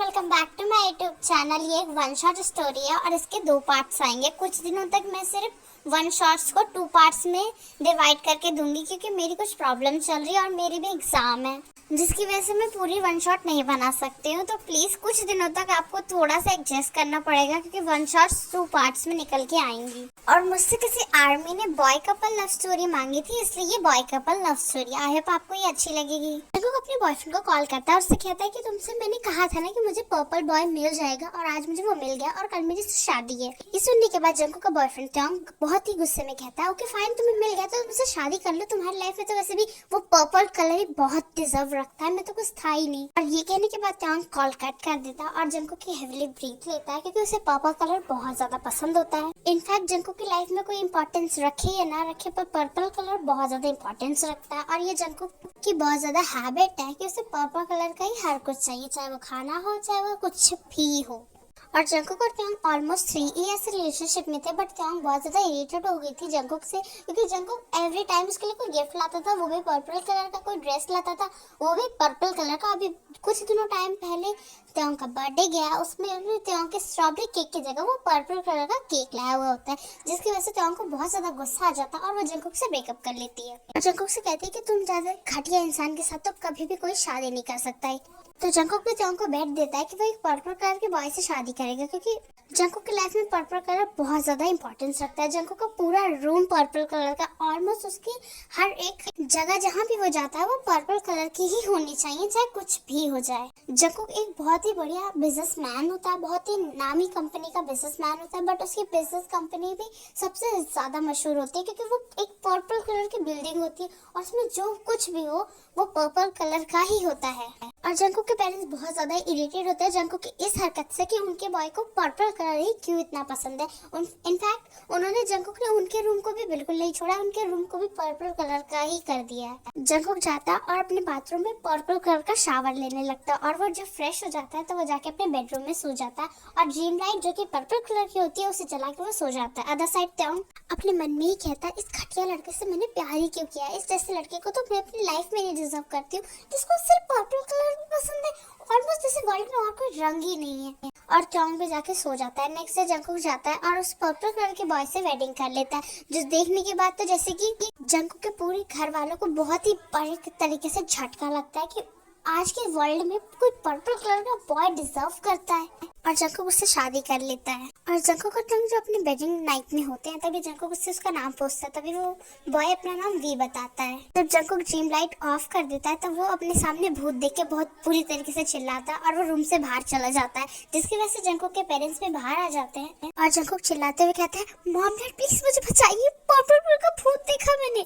Welcome back to my YouTube channel. ये एक one shot story है और इसके दो पार्ट्स आएंगे। कुछ दिनों तक मैं सिर्फ वन शॉट्स को टू पार्ट्स में डिवाइड करके दूंगी क्योंकि मेरी कुछ प्रॉब्लम चल रही है और मेरी भी एग्जाम है, जिसकी वजह से मैं पूरी वन शॉट नहीं बना सकती हूँ। तो प्लीज़ कुछ दिनों तक आपको थोड़ा सा एडजस्ट करना पड़ेगा क्योंकि वन शॉट्स टू पार्ट्स में निकल के आएंगी। और मुझसे किसी आर्मी ने बॉय कपल लव स्टोरी मांगी थी, इसलिए ये boy couple love story. I hope आपको ये अच्छी लगेगी। जंकुक अपने बॉयफ्रेंड को कॉल करता है और उससे कहता है कि तुमसे मैंने कहा था ना कि मुझे पर्पल बॉय मिल जाएगा, और आज मुझे वो मिल गया और कल मेरी शादी है। ये सुनने के बाद जंकुक का बॉयफ्रेंड टोंग बहुत ही गुस्से में कहता है, ओके फाइन, तुम्हें मिल गया तो तुमसे शादी कर लो, तुम्हारी लाइफ में तो वैसे भी वो पर्पल कलर ही बहुत डिजर्व रखता है, मैं तो कुछ था ही नहीं। और ये कहने के बाद टोंग कॉल कट कर देता है और जंकुक की हेवीली ब्रीथ लेता है क्योंकि उसे पर्पल कलर बहुत ज्यादा पसंद होता है। इनफैक्ट जंकुक की लाइफ में कोई इंपॉर्टेंस रखे या ना रखे, पर पर्पल कलर बहुत ज्यादा इंपॉर्टेंस रखता है। और ये जंकुक की बहुत ज्यादा हैबिट है कि उसे पर्पल कलर का ही हर कुछ चाहिए, चाहे वो खाना हो चाहे वो कुछ भी हो। और जंकुक और टोंग ऑलमोस्ट 3 इयर्स रिलेशनशिप में थे, बट टोंग बहुत ज्यादा इरिटेट हो गई थी जंकुक से क्योंकि जंकुक एवरी टाइम उसके लिए कोई गिफ्ट लाता था, वो भी पर्पल कलर का, कोई ड्रेस लाता था वो भी पर्पल कलर का। अभी कुछ दिनों टाइम पहले टोंग का बर्थडे गया, उसमें भी टोंग के स्ट्रॉबेरी केक की जगह वो पर्पल कलर का केक लाया हुआ होता है, जिसकी वजह से टोंग को बहुत ज्यादा गुस्सा आ जाता है और वो जंकुक से ब्रेकअप कर लेती है। और जंकुक से कहती है कि तुम ज्यादा घटिया इंसान के साथ तो कभी भी कोई शादी नहीं कर सकता है। तो जंकुक भी टोंग को बेट देता है कि वो एक पर्पल कलर के बॉय से शादी करेगा क्योंकि जंकुक की लाइफ में पर्पल कलर बहुत ज्यादा इंपॉर्टेंस रखता है। जंकुक का पूरा रूम पर्पल कलर का, ऑलमोस्ट उसकी हर एक जगह जहाँ भी वो जाता है वो पर्पल कलर की ही होनी चाहिए, चाहे कुछ भी हो जाए। जंकुक एक बहुत ही बढ़िया बिजनेसमैन होता है, बहुत ही नामी कंपनी का बिजनेसमैन होता है, बट उसकी बिजनेस कंपनी भी सबसे ज्यादा मशहूर होती है क्योंकि वो एक पर्पल कलर की बिल्डिंग होती है और उसमें जो कुछ भी हो वो पर्पल कलर का ही होता है। और जंकुक के पेरेंट्स बहुत ज्यादा इरिटेट होते हैं जंकुक की इस हरकत से कि उनके बॉय को पर्पल कलर ही क्यों इतना पसंद है। इनफैक्ट उन्होंने जंकुक ने उनके रूम को भी बिल्कुल नहीं छोड़ा, उनके रूम को भी पर्पल कलर का ही कर दिया है। जंकुक जाता और अपने बाथरूम में पर्पल कलर का शावर लेने लगता और वो जब फ्रेश हो जाता है तो वो जाके अपने बेडरूम में सो जाता है और ड्रीम लाइट जो कि पर्पल कलर की होती है उसे जला के वो सो जाता है। अदर साइड टोंग अपने मन में ही कहता है, इस घटिया लड़के से मैंने प्यार ही क्यों किया, इस जैसे लड़के को तो मैं अपनी लाइफ में नहीं डिजर्व करती हूँ जिसको सिर्फ पर्पल कलर पसंद है, ऑलमोस्ट जैसे वर्ल्ड में और कोई रंग ही नहीं है। और टोंग भी जाके सो जाता है। नेक्स्ट डे जंकुक जाता है और उस पर्पल कलर के बॉय से वेडिंग कर लेता है, जो देखने के बाद तो जैसे कि जंकुक के पूरे घर वालों को बहुत ही बड़े तरीके से झटका लगता है कि आज के वर्ल्ड में कोई पर्पल कलर का बॉय डिजर्व करता है, और जंकुक उससे शादी कर लेता है। और जंकुक और टोंग जो अपने वेडिंग नाइट में होते हैं तभी जंकुक उससे उसका नाम पूछता है, तभी वो बॉय अपना नाम वी बताता है। जब जंकुक ड्रीम लाइट ऑफ कर देता है तब वो अपने सामने भूत देख के बहुत बुरी तरीके से चिल्लाता है और वो रूम से बाहर चला जाता है, जिसकी वजह से जंकुक के पेरेंट्स भी बाहर आ जाते हैं और जंकुक चिल्लाते हुए कहता है, मॉम डैड प्लीज मुझे बचाइए, पर्पल कलर का भूत देखा मैंने।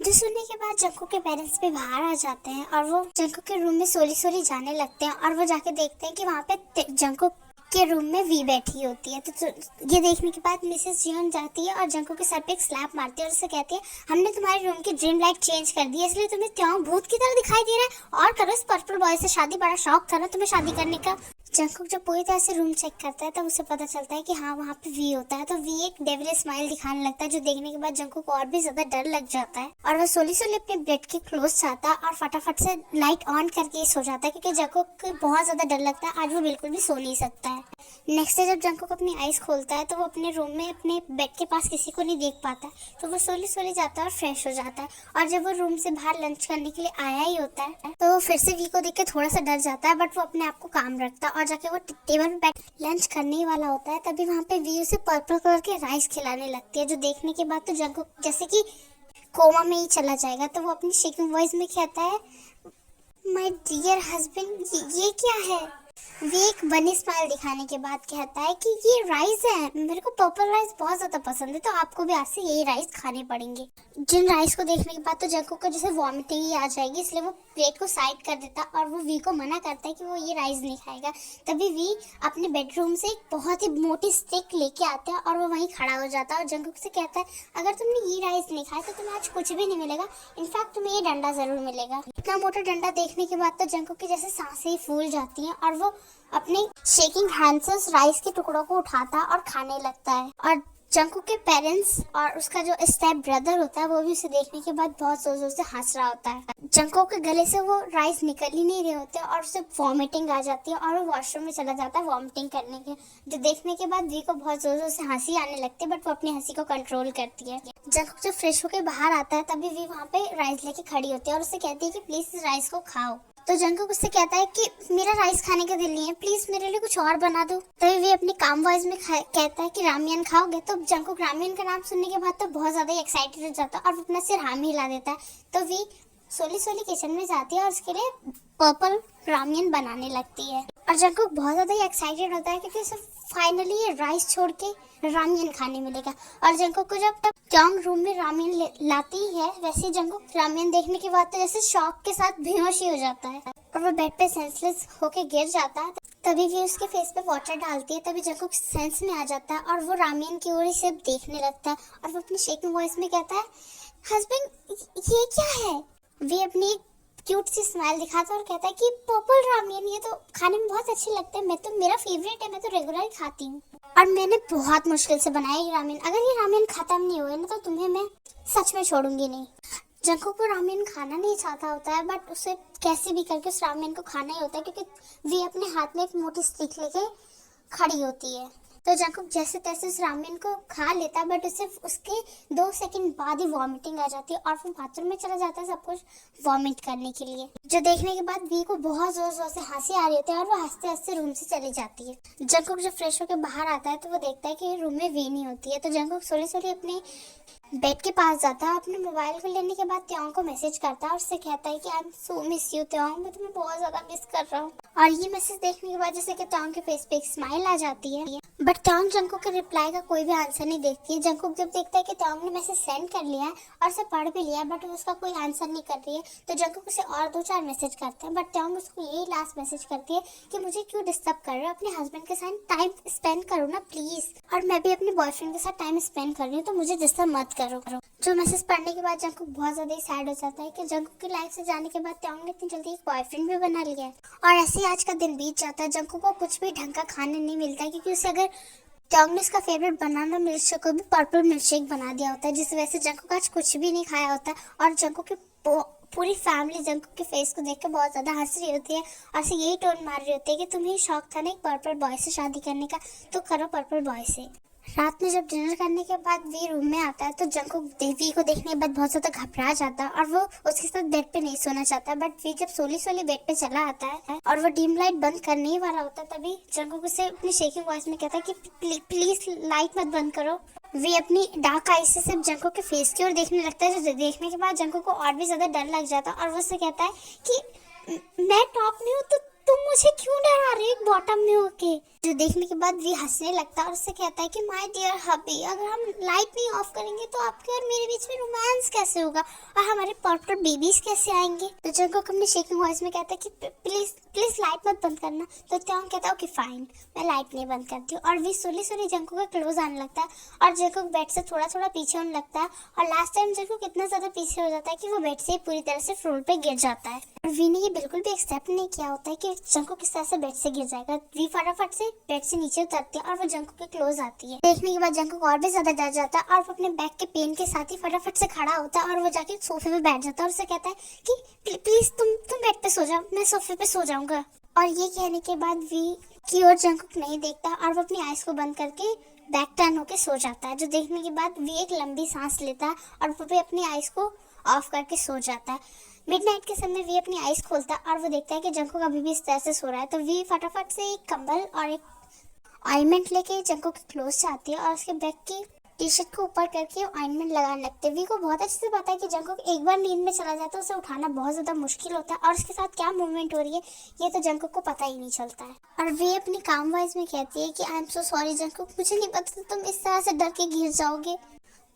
जो सुनने के बाद जंकुक के पेरेंट्स भी बाहर आ जाते हैं और वो जंकुक के रूम में सोली सोली जाने लगते हैं और वो जाके देखते हैं कि वहाँ पे जंकुक के रूम में वी बैठी होती है। तो ये देखने के बाद मिसेस जियोन जाती है और जंकुक के सर पे एक स्लैप मारती है और उससे कहती है, हमने तुम्हारे रूम की ड्रीम लाइट चेंज कर दी है इसलिए तुम्हें टोंग भूत की तरह दिखाई दे रहा है, और करो इस पर्पल बॉय से शादी, बड़ा शौक था ना तुम्हें शादी करने का। जंकुक जब पूरी तरह से रूम चेक करता है तब उसे पता चलता है कि हाँ वहाँ पे वी होता है, तो वी एक डेविल स्माइल दिखाने लगता है, जो देखने के बाद जंकुक को और भी ज्यादा डर लग जाता है और वो सोली सोली अपने बेड के क्लोज जाता है और फटाफट से लाइट ऑन करके सो जाता है क्योंकि जंकुक को बहुत ज्यादा डर लगता है, आज वो बिल्कुल भी सो नहीं सकता है। नेक्स्ट डे जब जंकुक अपनी आईज खोलता है तो वो अपने रूम में अपने बेड के पास किसी को नहीं देख पाता, तो वो सोली सोली जाता है और फ्रेश हो जाता है। और जब वो रूम से बाहर लंच करने के लिए आया ही होता है तो फिर से वी को देख के थोड़ा सा डर जाता है, बट वो अपने आप को काम रखता है और जाके वो टेबल पे बैठ लंच करने वाला होता है। तभी वहाँ पे वी उसे पर्पल कलर के राइस खिलाने लगती है, जो देखने के बाद तो जंकुक जैसे कि कोमा में ही चला जाएगा। तो वो अपनी शेकिंग वॉइस में कहता है, माय डियर हस्बैंड, ये क्या है। वे एक बनी स्माइल दिखाने के बाद कहता है कि ये राइस है, मेरे को पर्पल राइस बहुत ज्यादा पसंद है, तो आपको भी आज से यही राइस खाने पड़ेंगे। जिन राइस को देखने के बाद तो जंकुक को जैसे वॉमिटिंग ही आ जाएगी, इसलिए वो प्लेट को साइड कर देता और वो वी को मना करता है कि वो ये राइस नहीं खाएगा। तभी वी अपने बेडरूम से एक बहुत ही मोटी स्टिक लेके आता है और वो वहीं खड़ा हो जाता है और जंकुक से कहता है, अगर तुमने ये राइस नहीं खाया तो तुम्हें आज कुछ भी नहीं मिलेगा, इनफैक्ट तुम्हें ये डंडा जरूर मिलेगा। इतना मोटा डंडा देखने के बाद तो जंकुक की जैसे सांसें ही फूल जाती हैं और वो अपने शेकिंग हैंड से उस राइस के टुकड़ों को उठाता और खाने लगता है। और जंकुक के पेरेंट्स और उसका जो स्टेप ब्रदर होता है वो भी उसे देखने के बाद बहुत जोर जोर से हंस रहा होता है। जंकुक के गले से वो राइस निकल ही नहीं रहे होते और उसे वॉमिटिंग आ जाती है और वो वॉशरूम में चला जाता है वॉमिटिंग करने के, जो देखने के बाद वी को बहुत जोर जोर से हंसी आने लगती है, बट वो अपनी हंसी को कंट्रोल करती है। जंकुक जब फ्रेश होकर बाहर आता है तभी वी वहाँ पे राइस लेके खड़ी होती है और उसे कहती है कि प्लीज इस राइस को खाओ। तो जंकुक उससे कहता है कि मेरा राइस खाने का दिल नहीं है, प्लीज मेरे लिए कुछ और बना दो। तभी वे अपनी काम वॉइस में कहता है कि रामियन खाओगे। तो जंकुक रामियन का नाम सुनने के बाद तो बहुत ज्यादा एक्साइटेड हो जाता है और अपना सिर हाँ में हिला देता है। तो वी सोली सोली किचन में जाती है और उसके लिए पर्पल रामियन बनाने लगती है और जंकुक बहुत ज्यादा एक्साइटेड होता है क्योंकि उसे फाइनली ये राइस छोड़ के रामियन खाने मिलेगा। और जंकुक को जब तक टोंग रूम में रामियन लाती है वैसे जंकुक रामियन देखने के बाद तो जैसे शॉक के साथ बेहोश ही हो जाता है और वो बेड पे सेंसलेस होके गिर जाता है। तभी भी उसके फेस पे वाटर डालती है, तभी जंकुक सेंस में आ जाता है और वो रामियन की ओर ही सिर्फ देखने लगता है और वो अपनी शेकिंग वॉइस में कहता है हस्बैंड ये क्या है। वे अपनी क्यूट सी स्माइल दिखाता है और कहता है कि पर्पल रामियन ये तो खाने में बहुत अच्छे लगते हैं, मैं तो मेरा फेवरेट है, मैं तो रेगुलर खाती हूँ और मैंने बहुत मुश्किल से बनाया ये रामियन, अगर ये रामियन खत्म नहीं हुए ना तो तुम्हें मैं सच में छोड़ूंगी नहीं। जंकुक को रामियन खाना नहीं चाहता होता है बट उसे कैसे भी करके उस रामियन को खाना ही होता है क्योंकि वे अपने हाथ में एक मोटी स्टिक लेके खड़ी होती है। तो जंकुक जैसे तैसे उस रामियन को खा लेता है बट उसे उसके 2 सेकंड बाद ही वॉमिटिंग आ जाती है और वो बाथरूम में चला जाता है सब कुछ वॉमिट करने के लिए, जो देखने के बाद वी को बहुत जोर जोर से हंसी आ रही होती है और वो हंसते हंसते रूम से चली जाती है। जंकुक जब फ्रेश होकर बाहर आता है तो वो देखता है कि रूम में वी नहीं होती है। तो जंकुक सोली सोली अपने बेड के पास जाता है, अपने मोबाइल को लेने के बाद त्योंग को मैसेज करता है और उससे कहता है कि I am so miss you त्योंग, मैं तुम्हें बहुत ज्यादा मिस कर रहा हूँ। और ये मैसेज देखने के बाद जैसे कि त्योंग के फेस पे एक स्माइल आ जाती है बट त्योंग जंकुक के रिप्लाई का कोई भी आंसर नहीं देखती है। जंकुक जब देखता है कि त्योंग ने मैसेज सेंड कर लिया है और उसे पढ़ भी लिया है बट उसका कोई आंसर नहीं कर रही है तो जंकुक उसे और 2-4 मैसेज करते हैं बट त्योंग उसको यही लास्ट मैसेज करती है कि मुझे क्यों डिस्टर्ब कर रहे हो, अपने हस्बैंड के साथ टाइम स्पेंड करो ना प्लीज, और मैं भी अपने बॉयफ्रेंड के साथ टाइम स्पेंड कर रही हूँ तो मुझे डिस्टर्ब मत करो। जो मैसेज पढ़ने के बाद जंकुक बहुत ज्यादा सैड हो जाता है कि जंकुक की लाइफ से जाने के बाद त्योंग ने इतनी जल्दी एक बॉयफ्रेंड भी बना लिया है। और ऐसे ही आज का दिन बीत जाता है। जंकुक को कुछ भी ढंग का खाने नहीं मिलता है क्योंकि उसे अगर त्योंग ने उसका फेवरेट बनाना मिल्कशेक को भी पर्पल मिल्कशेक बना दिया होता है, जिस वजह से जंकुक आज कुछ भी नहीं खाया होता है और जंकुक की पूरी फैमिली जंकुक के फेस को देख के बहुत ज्यादा हंस रही होती है और से यही टोन मार रही होती है कि तुम्हें शौक था ना एक पर्पल बॉय से शादी करने का, तो करो पर्पल बॉय से। रात में जब डिनर करने के बाद वी रूम में आता है तो जंकुक वी को देखने के बाद बहुत ज्यादा घबरा जाता है और वो उसके साथ बेड पे नहीं सोना चाहता बट वी जब सोली सोली बेड पे चला आता है और वो डीम लाइट बंद करने ही वाला होता है तभी जंकुक उसे अपनी शेकिंग वॉइस में कहता है कि प्लीज लाइट मत बंद करो। वे अपनी डार्क आई से सिर्फ जंकुक के फेस की ओर देखने लगता है, जो देखने के बाद जंकुक को और भी ज्यादा डर लग जाता है और वो उससे कहता है कि मैं टॉप में हूँ तो तुम मुझे क्यों डरा रही हो बॉटम में होके, जो देखने के बाद वी हंसने लगता है और उससे कहता है कि माय डियर हबी, अगर हम लाइट नहीं ऑफ करेंगे तो आपके और मेरे बीच में रोमांस कैसे होगा और हमारे पर्पल बेबीज कैसे आएंगे। तो जंकुक अपनी शेकिंग वॉइस में कहता है कि प्लीज प्लीज लाइट मत बंद करना। तो त्योंग कहता है ओके फाइन, मैं लाइट नहीं बंद करती हूँ और वी सोली सोली जंकुक का क्लोज आने लगता है और जंकुक बेड से थोड़ा थोड़ा पीछे होने लगता है और लास्ट टाइम जंकुक इतना ज्यादा पीछे हो जाता है कि वो बेड से पूरी तरह से फ्लोर पे गिर जाता है और वी ने ये बिल्कुल भी एक्सेप्ट नहीं किया होता है कि जंकुक किस तरह से बेड से गिर जाएगा। वी फटाफट से बेड से नीचे उतरती है और वो जंकुक के क्लोज आती है। देखने के बाद जंकुक और भी ज्यादा डर जाता है और वो अपने बैक के पेन के साथ ही फटाफट से खड़ा होता है और वो जाके सोफे पे बैठ जाता है और उसे कहता है कि प्लीज तुम बेड पे सो जाओ, मैं सोफे पे सो जाऊंगा। और ये कहने के बाद वी की ओर जंकुक नहीं देखता और वो अपनी आइज को बंद करके बैक टर्न होके सो जाता है, जो देखने के बाद वी एक लंबी सांस लेता है और वो भी अपनी आइज को ऑफ करके सो जाता है। मिडनाइट के समय वी अपनी आइज खोलता है और वो देखता है कि जंकुक अभी भी इस तरह से सो रहा है। तो वी फटाफट से एक कंबल और एक ऑइंटमेंट लेके जंकुक के क्लोज जाती है और उसके बैक की टी शर्ट को ऊपर करके ऑइंटमेंट लगाने लगते हैं। वी को बहुत अच्छे से पता है कि जंकुक एक बार नींद में चला जाता है उसे उठाना बहुत ज्यादा मुश्किल होता है और उसके साथ क्या मूवमेंट हो रही है ये तो जंकुक को पता ही नहीं चलता है। और वी अपनी काम वॉइस में कहती है कि I am so sorry Jungkook, मुझे नहीं पता तुम इस तरह से डर के गिर जाओगे,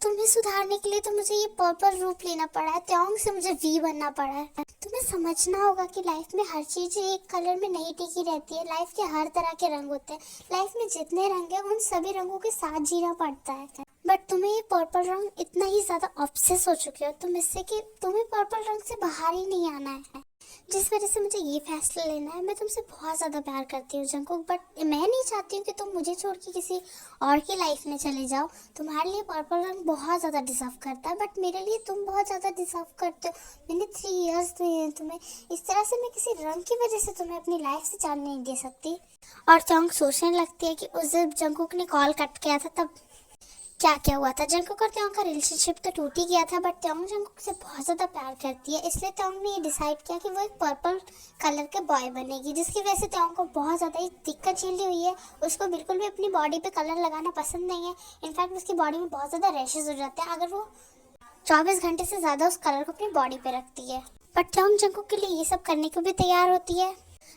तुम्हें सुधारने के लिए तो मुझे ये पर्पल रूप लेना पड़ा है, त्योंग से मुझे वी बनना पड़ा है। तुम्हें समझना होगा कि लाइफ में हर चीज एक कलर में नहीं टिकी रहती है, लाइफ के हर तरह के रंग होते हैं, लाइफ में जितने रंग है उन सभी रंगों के साथ जीना पड़ता है। बट तुम्हें ये पर्पल रंग इतना ही ज्यादा ऑब्सेस हो चुके हो तुम इससे कि तुम्हें पर्पल रंग से बाहर ही नहीं आना है। जिस वजह से मुझे ये फैसला लेना है। मैं तुमसे बहुत ज़्यादा प्यार करती हूँ जंकुक, बट मैं नहीं चाहती हूँ कि तुम मुझे छोड़ के किसी और की लाइफ में चले जाओ। तुम्हारे लिए पर्पल रंग बहुत ज़्यादा डिजर्व करता है, बट मेरे लिए तुम बहुत ज़्यादा डिजर्व करते हो। मैंने 3 इयर्स दिए हैं तुम्हें, इस तरह से मैं किसी रंग की वजह से तुम्हें अपनी लाइफ से जाने नहीं दे सकती। और त्योंग सोचने लगती है कि उस दिन जंकुक ने कॉल कट किया था तब क्या क्या हुआ था। जंकुक और त्योंग का रिलेशनशिप तो टूट ही गया था, बट त्योंग जंकुक से बहुत ज़्यादा प्यार करती है, इसलिए त्योंग ने ये डिसाइड किया कि वो एक पर्पल कलर के बॉय बनेगी, जिसकी वजह से त्योंग को बहुत ज़्यादा ही दिक्कत झेलनी हुई है। उसको बिल्कुल भी अपनी बॉडी पे कलर लगाना पसंद नहीं है। इनफैक्ट उसकी बॉडी में बहुत ज़्यादा रैशेज हो जाते हैं अगर वो 24 घंटे से ज़्यादा उस कलर को अपनी बॉडी पे रखती है। बट त्योंग जंकुक के लिए ये सब करने को भी तैयार होती है।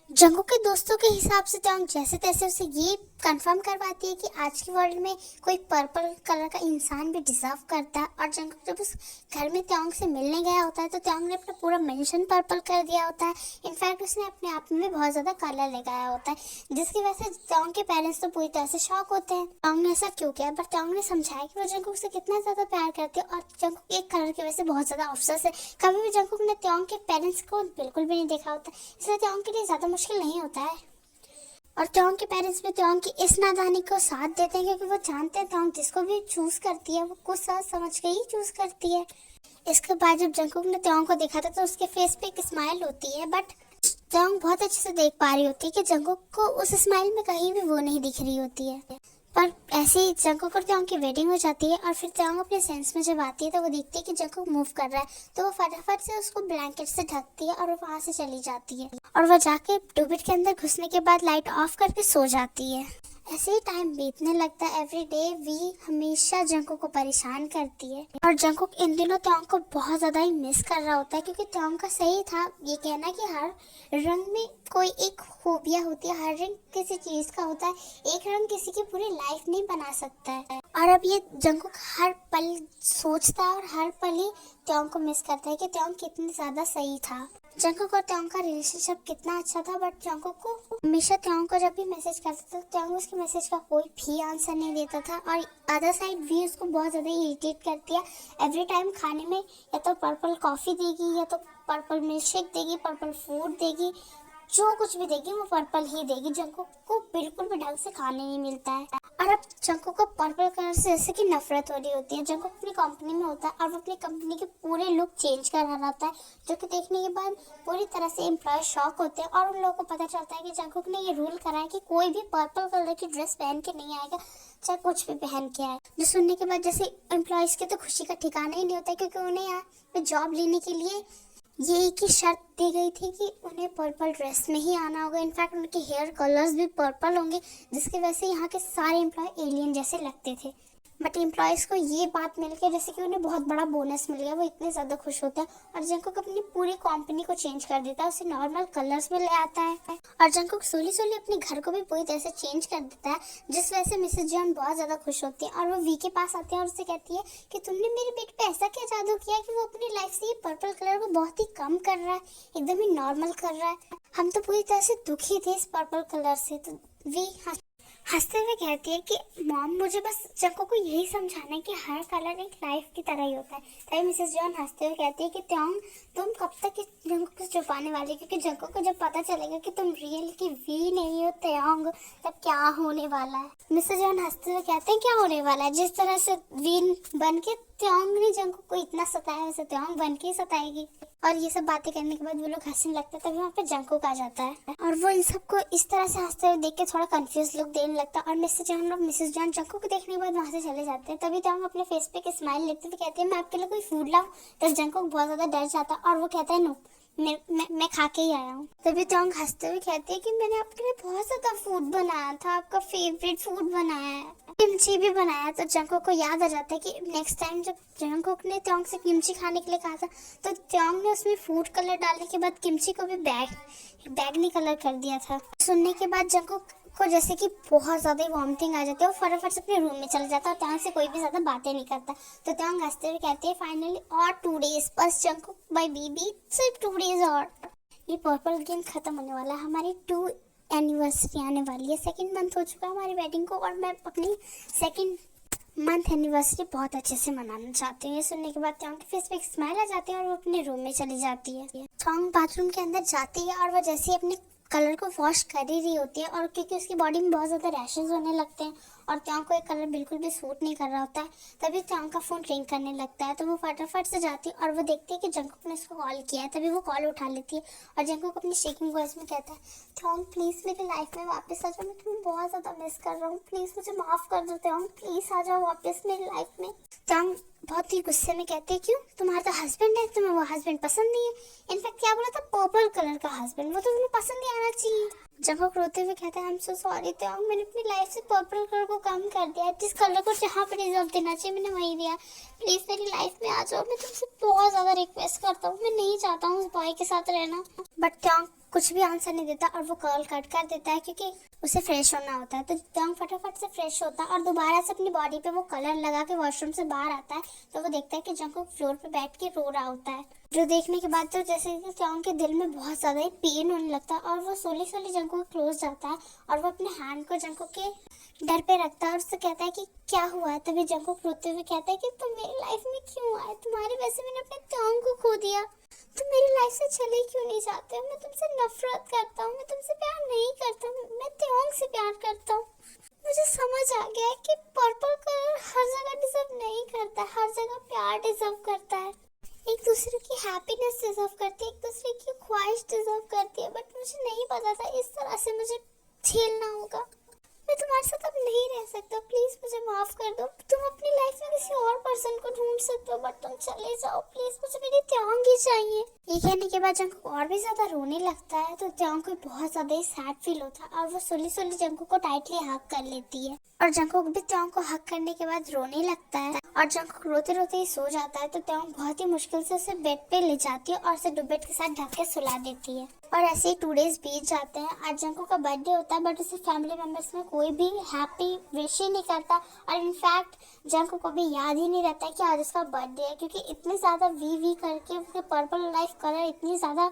जंकुक के दोस्तों के हिसाब से त्योंग जैसे तैसे उसे ये कंफर्म करवाती है कि आज की वर्ल्ड में कोई पर्पल कलर का इंसान भी डिजर्व करता है। और जंकुक जब उस घर में त्योंग से मिलने गया होता है तो त्योंग ने अपना पूरा मेंशन पर्पल कर दिया होता है। इनफैक्ट उसने अपने आप में भी बहुत ज़्यादा कलर लगाया होता है, जिसकी वजह से त्योंग के पेरेंट्स तो पूरी तरह से शॉक होते हैं त्योंग ने ऐसा क्यों किया। बट त्योंग ने समझाया कि वो जंकुक से कितना ज़्यादा प्यार करती है और जंकुक एक कलर की वजह से बहुत ज़्यादा ऑब्सेस है। कभी भी जंकुक ने त्योंग के पेरेंट्स को बिल्कुल भी नहीं देखा होता, इसलिए त्योंग के लिए ज़्यादा मुश्किल नहीं होता है। और त्योंग के पेरेंट्स भी त्योंग की इस नादानी को साथ देते हैं, क्योंकि वो जानते हैं त्योंग जिसको भी चूज करती है वो कुछ सोच समझ के ही चूज करती है। इसके बाद जब जंकुक ने त्योंग को देखा था तो उसके फेस पे एक स्माइल होती है, बट त्योंग बहुत अच्छे से देख पा रही होती है कि जंकुक को उस स्माइल में कहीं भी वो नहीं दिख रही होती है। पर ऐसे ही जंकुक और त्योंग की वेडिंग हो जाती है और फिर त्योंग अपने सेंस में जब आती है तो वो देखती है कि जंकुक मूव कर रहा है, तो वो फटाफट से उसको ब्लैंकेट से ढकती है और वो वहां से चली जाती है। और वो जाके ट्यूबिट के अंदर घुसने के बाद लाइट ऑफ करके सो जाती है। ऐसे ही टाइम बीतने लगता है। एवरी डे वी हमेशा जंकुक को परेशान करती है और जंकुक इन दिनों त्योंग को बहुत ज्यादा ही मिस कर रहा होता है, क्योंकि त्योंग का सही था ये कहना कि हर रंग में कोई एक खूबियाँ होती है, हर रंग किसी चीज का होता है, एक रंग किसी की पूरी लाइफ नहीं बना सकता है। और अब ये जंकुक हर पल सोचता है और हर पल ही त्योंग को मिस करता है कि त्योंग कितनी ज्यादा सही था। जंकुक और त्योंग का रिलेशनशिप कितना अच्छा था, बट जंकुक को हमेशा त्योंग को जब भी मैसेज करता था त्योंग उसके मैसेज का कोई भी आंसर नहीं देता था। और अदर साइड भी उसको बहुत ज़्यादा इरिटेट करती है। एवरी टाइम खाने में या तो पर्पल कॉफ़ी देगी या तो पर्पल मिल्क शेक देगी, पर्पल फूड देगी, जो कुछ भी देगी वो पर्पल ही देगी। जंकुक को बिल्कुल भी ढंग से खाने नहीं मिलता है। और अब जंकुक को पर्पल कलर से जैसे कि नफरत हो रही होती है। जंकुक अपनी कंपनी में होता है और वो अपनी कंपनी के पूरे लुक चेंज कर रहा होता है, जो कि देखने के बाद पूरी तरह से एम्प्लॉय शॉक होते हैं। और उन लोगों को पता चलता है कि जंकुक ने ये रूल करा है कि कोई भी पर्पल कलर की ड्रेस पहन के नहीं आएगा, चाहे कुछ भी पहन के आए। जो सुनने के बाद जैसे एम्प्लॉयज़ की तो खुशी का ठिकाना ही नहीं होता, क्योंकि उन्हें यहाँ पे जॉब लेने के लिए ये एक ही शर्त दी गई थी कि उन्हें पर्पल ड्रेस में ही आना होगा। इनफैक्ट उनके हेयर कलर्स भी पर्पल होंगे, जिसकी वजह से यहाँ के सारे एम्प्लॉय एलियन जैसे लगते थे। बट एम्प्लॉयज़ को ये बात मिल के जैसे कि उन्हें बहुत बड़ा बोनस मिल गया, वो इतने ज़्यादा खुश होते हैं और जंकुक अपनी पूरी कंपनी को चेंज कर देता है, उसे नॉर्मल कलर्स में ले आता है। और जंकुक सोली सोली अपने घर को भी पूरी तरह से चेंज कर देता है, जिस वजह से मिसेस जॉन बहुत ज़्यादा खुश होती है। और वो वी के पास आती है और उससे कहती है कि तुमने मेरे बेटे पे ऐसा क्या जादू किया कि वो अपनी लाइफ से ये पर्पल कलर को बहुत ही कम कर रहा है, एकदम ही नॉर्मल कर रहा है। हम तो पूरी तरह से दुखी थे इस पर्पल कलर से। तो वी हंसते हुए कहती है कि मॉम मुझे बस जंकुक को यही समझाना है कि हर कलर एक लाइफ की तरह ही होता है। तभी मिसेस जॉन हंसते हुए कहती है कि त्योंग तुम कब तक इस जंकुक को छुपाने वाली, क्योंकि जंकुक को जब पता चलेगा कि तुम रियल की वी नहीं हो त्योंग, तब क्या होने वाला है। मिसेस जॉन हंसते हुए कहते हैं क्या होने वाला है, जिस तरह से वी बन के त्योंग ने जंकुक को इतना सताया वैसे त्योंग बन के ही सताएगी। और ये सब बातें करने के बाद वो लोग हंसने लगते हैं, तभी वहाँ पे जंकुक आ जाता है और वो इन सबको इस तरह से हंसते हुए देख के थोड़ा कंफ्यूज लुक देने लगता है। और मिसेस जॉन जंकुक को देखने के बाद वहाँ से चले जाते हैं। तभी त्योंग अपने फेस पे एक स्माइल लेते हुए कहते हैं मैं आपके लिए कोई फूड लाऊं। तो जंकुक बहुत ज्यादा डर जाता है और वो कहता है नो, मैं खा के ही आया हूँ। तभी त्योंग हंसते हुए कहते हैं कि मैंने आपके लिए बहुत ज्यादा फूड बनाया था, आपका फेवरेट फूड बनाया है, किमची भी बनाया। तो जंकुक को याद आ जाता है कि नेक्स्ट टाइम जब जंकुक ने त्योंग से किमची खाने के लिए कहा था तो त्योंग ने उसमें फूड कलर डालने के बाद किमची को भी बैगनी कलर कर दिया था। सुनने के बाद जंकुक को जैसे कि बहुत ज्यादा वॉमिटिंग आ जाती है और फटाफट से अपने रूम में चला जाता है और त्योंग से कोई भी ज्यादा बातें नहीं करता। तो त्योंग हंसते हुए कहते हैं फाइनली और 2 डेज बस जंकुक बाय बेबी, सिर्फ 2 डेज और ये पर्पल गेम खत्म होने वाला है। हमारी 2 एनिवर्सरी आने वाली है, 2nd मंथ हो चुका है हमारी वेडिंग को और मैं अपनी 2nd मंथ एनिवर्सरी बहुत अच्छे से मनाना चाहती हूँ। ये सुनने के बाद त्योंग के फेस पे एक स्माइल आ जाती है और वो अपने रूम में चली जाती है। त्योंग बाथरूम के अंदर जाती है और वो जैसे ही अपने कलर को वॉश कर ही रही होती है, और क्योंकि उसकी बॉडी में बहुत ज़्यादा रैशेज होने लगते हैं और त्योंग को एक कलर बिल्कुल भी सूट नहीं कर रहा होता है, तभी त्योंग का फ़ोन रिंग करने लगता है। तो वो फटाफट से जाती है और वो देखती है कि जंगकुक ने उसको कॉल किया है। तभी वो कॉल उठा लेती है और जंगकुक अपनी शेकिंग वॉइस में कहता है, त्योंग प्लीज़ मेरी लाइफ में वापस आ जाओ, मैं तुम्हें बहुत ज़्यादा मिस कर रहा हूँ, प्लीज़ मुझे माफ़ कर दो त्योंग, प्लीज़ आ जाओ वापस मेरी लाइफ में। त्योंग बहुत ही गुस्से में कहते हैं, क्यों, तुम्हारा तो हस्बैंड है, तुम्हें वो हस्बैंड पसंद नहीं है। इनफैक्ट क्या बोला था, पर्पल कलर का हस्बैंड, वो तो तुम्हें पसंद नहीं आना चाहिए। जंगकुक रोते हुए कहता है, आई एम सो सॉरी त्योंग, मैंने अपनी लाइफ से पर्पल कलर को कम कर दिया, जिस कलर को जहाँ पे डिजर्व देना चाहिए मैंने वही दिया, प्लीज मेरी लाइफ में आ जाओ, मैं तुमसे बहुत ज्यादा रिक्वेस्ट करता हूँ, मैं नहीं चाहता हूँ उस बॉय के साथ रहना। बट त्योंग कुछ भी आंसर नहीं देता और वो कॉल कट कर देता है क्योंकि उसे फ्रेश होना होता है। तो त्योंग फटाफट से फ्रेश होता है और दोबारा से अपनी बॉडी पे वो कलर लगा के वॉशरूम से बाहर आता है। तो वो देखता है कि जंगकुक फ्लोर पे बैठ के रो रहा होता है, जो देखने के बाद तो जैसे कि त्योंग के दिल में बहुत ज्यादा ही पेन होने लगता है और वो सोली सोली जंगकुक क्लोज जाता है और वो अपने हैंड को जंगकुक के डर पे रखता है और उससे कहता है कि क्या हुआ है। तभी जंगकुक रोते हुए कहता है कि तुम मेरी लाइफ में क्यों आए, तुम्हारी वजह से मैंने अपने त्योंग को खो दिया, तुम मेरी लाइफ से चले क्यों नहीं जाते हो, मैं तुमसे नफरत करता हूँ, मैं तुमसे प्यार नहीं करता हूँ, मैं त्योंग से प्यार करता हूँ। मुझे समझ आ गया है कि पर्पल कलर हर जगह डिजर्व नहीं करता, हर जगह प्यार डिजर्व करता है, एक दूसरे की हैप्पीनेस डिजर्व करती है, एक दूसरे की ख्वाहिश डिजर्व करती है। बट मुझे नहीं पता था इस तरह से मुझे झेलना होगा, मैं तुम्हारे साथ अब नहीं रह सकता, प्लीज मुझे माफ कर दो। तुम अपनी लाइफ में किसी और पर्सन को ढूंढ सकते हो बट तुम चले जाओ प्लीज, मुझे मेरी त्योंग ही चाहिए। ये कहने के बाद जंगकुक और भी ज्यादा रोने लगता है। तो त्योंग को बहुत ज्यादा ही सैड फील होता है और वो सोली सोली जंगकुक को टाइटली हग कर लेती है और जंगकुक भी त्योंग को हग करने के बाद रोने लगता है और जंगकुक रोते रोते ही सो जाता है। तो त्योंग बहुत ही मुश्किल से उसे बेड पे ले जाती है और उसे दुबेट के साथ ढक के सुला देती है। और ऐसे ही 2 डेज बीत जाते हैं। आज जंगकुक का बर्थडे होता है बट उसे फैमिली मेंबर्स में कोई भी हैप्पी विश ही नहीं करता और इनफैक्ट जंगकुक को भी याद ही नहीं रहता कि आज उसका बर्थडे है, क्योंकि इतनी ज़्यादा वी करके उसके पर्पल लाइफ कलर इतनी ज़्यादा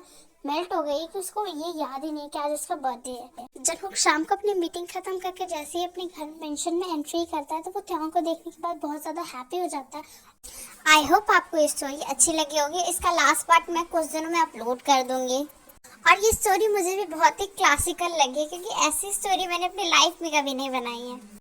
मेल्ट हो गई कि उसको ये याद ही नहीं कि आज उसका बर्थडे है। जंगकुक शाम को अपनी मीटिंग खत्म करके जैसे ही अपने घर मेंशन में एंट्री करता है तो वो त्योंग को देखने के बाद बहुत ज़्यादा हैप्पी हो जाता है। आई होप आपको ये स्टोरी अच्छी लगी होगी। इसका लास्ट पार्ट मैं कुछ दिनों में अपलोड कर दूंगी। और ये स्टोरी मुझे भी बहुत ही क्लासिकल लगी क्योंकि ऐसी स्टोरी मैंने अपनी लाइफ में कभी नहीं बनाई है।